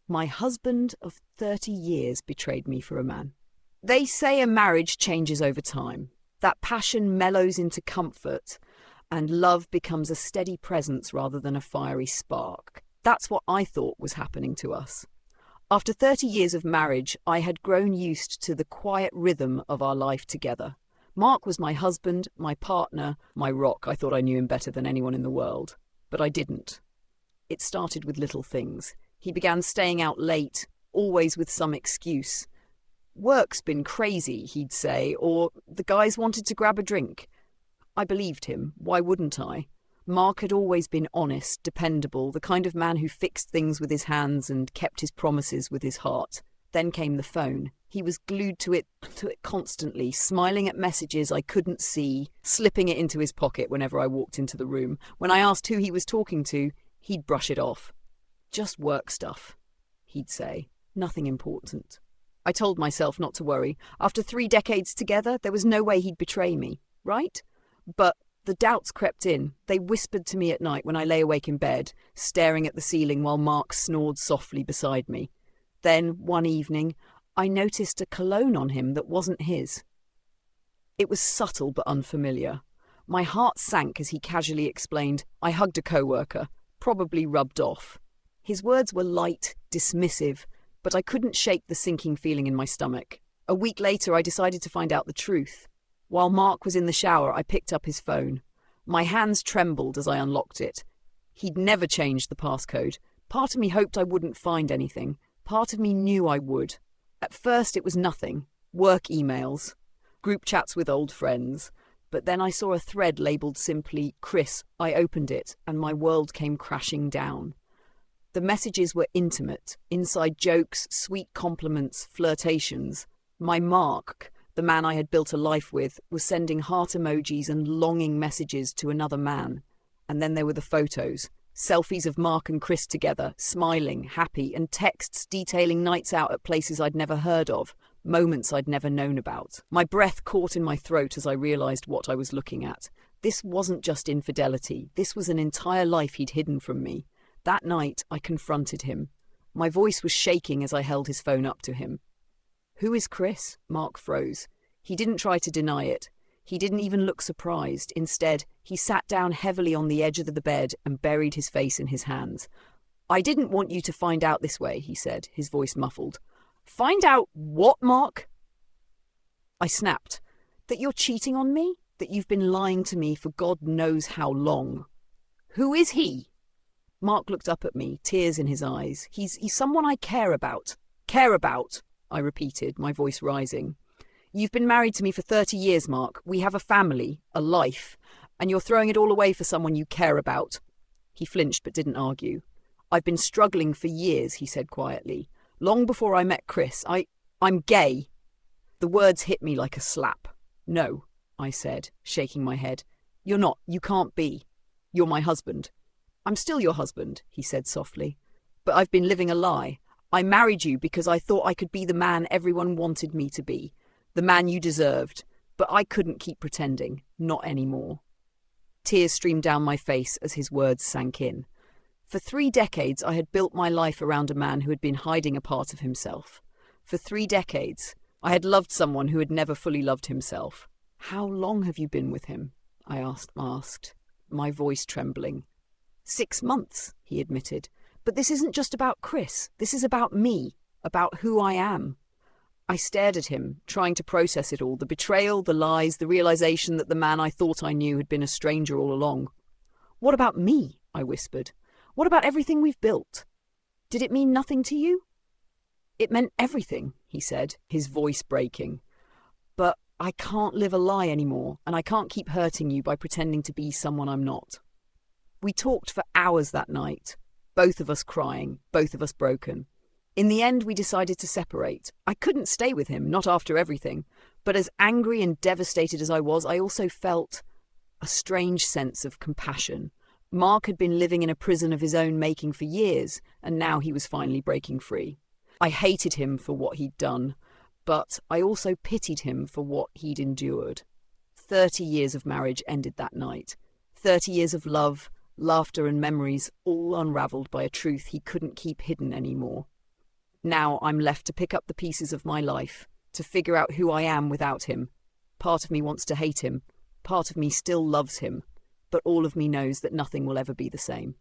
My husband of 30 years betrayed me for a man. They say a marriage changes over time, that passion mellows into comfort, and love becomes a steady presence rather than a fiery spark. That's what I thought was happening to us. After 30 years of marriage, I had grown used to the quiet rhythm of our life together. Mark was my husband, my partner, my rock. I thought I knew him better than anyone in the world, but I didn't. It started with little things. He began staying out late, always with some excuse. Work's been crazy, he'd say, or the guys wanted to grab a drink. I believed him. Why wouldn't I? Mark had always been honest, dependable, the kind of man who fixed things with his hands and kept his promises with his heart. Then came the phone. He was glued to it constantly, smiling at messages I couldn't see, slipping it into his pocket whenever I walked into the room. When I asked who he was talking to, he'd brush it off. Just work stuff, he'd say. Nothing important. I told myself not to worry. After 3 decades together, there was no way he'd betray me, right? But the doubts crept in. They whispered to me at night when I lay awake in bed, staring at the ceiling while Mark snored softly beside me. Then, one evening, I noticed a cologne on him that wasn't his. It was subtle but unfamiliar. My heart sank as he casually explained, I hugged a co-worker, probably rubbed off. His words were light, dismissive, but I couldn't shake the sinking feeling in my stomach. A week later, I decided to find out the truth. While Mark was in the shower, I picked up his phone. My hands trembled as I unlocked it. He'd never changed the passcode. Part of me hoped I wouldn't find anything. Part of me knew I would. At first, it was nothing. Work emails, group chats with old friends. But then I saw a thread labelled simply, Chris. I opened it, and my world came crashing down. The messages were intimate, inside jokes, sweet compliments, flirtations. My Mark, the man I had built a life with, was sending heart emojis and longing messages to another man. And then there were the photos. Selfies of Mark and Chris together, smiling, happy, and texts detailing nights out at places I'd never heard of, moments I'd never known about. My breath caught in my throat as I realised what I was looking at. This wasn't just infidelity. This was an entire life he'd hidden from me. That night, I confronted him. My voice was shaking as I held his phone up to him. Who is Chris? Mark froze. He didn't try to deny it. He didn't even look surprised. Instead, he sat down heavily on the edge of the bed and buried his face in his hands. I didn't want you to find out this way, he said, his voice muffled. Find out what, Mark? I snapped. That you're cheating on me? That you've been lying to me for God knows how long. Who is he? Mark looked up at me, tears in his eyes. He's someone I care about. Care about, I repeated, my voice rising. You've been married to me for 30 years, Mark. We have a family, a life, and you're throwing it all away for someone you care about. He flinched but didn't argue. I've been struggling for years, he said quietly. Long before I met Chris, I'm gay. The words hit me like a slap. No, I said, shaking my head. You're not. You can't be. You're my husband. I'm still your husband, he said softly. But I've been living a lie. I married you because I thought I could be the man everyone wanted me to be. The man you deserved. But I couldn't keep pretending. Not anymore. Tears streamed down my face as his words sank in. For 3 decades, I had built my life around a man who had been hiding a part of himself. For 3 decades, I had loved someone who had never fully loved himself. How long have you been with him? I asked, my voice trembling. 6 months, he admitted. But this isn't just about Chris. This is about me, about who I am. I stared at him, trying to process it all, the betrayal, the lies, the realization that the man I thought I knew had been a stranger all along. What about me? I whispered. What about everything we've built? Did it mean nothing to you? It meant everything, he said, his voice breaking. But I can't live a lie anymore, and I can't keep hurting you by pretending to be someone I'm not. We talked for hours that night, both of us crying, both of us broken. In the end, we decided to separate. I couldn't stay with him, not after everything, but as angry and devastated as I was, I also felt a strange sense of compassion. Mark had been living in a prison of his own making for years, and now he was finally breaking free. I hated him for what he'd done, but I also pitied him for what he'd endured. 30 years of marriage ended that night. 30 years of love, laughter and memories, all unravelled by a truth he couldn't keep hidden anymore. Now I'm left to pick up the pieces of my life, to figure out who I am without him. Part of me wants to hate him. Part of me still loves him. But all of me knows that nothing will ever be the same.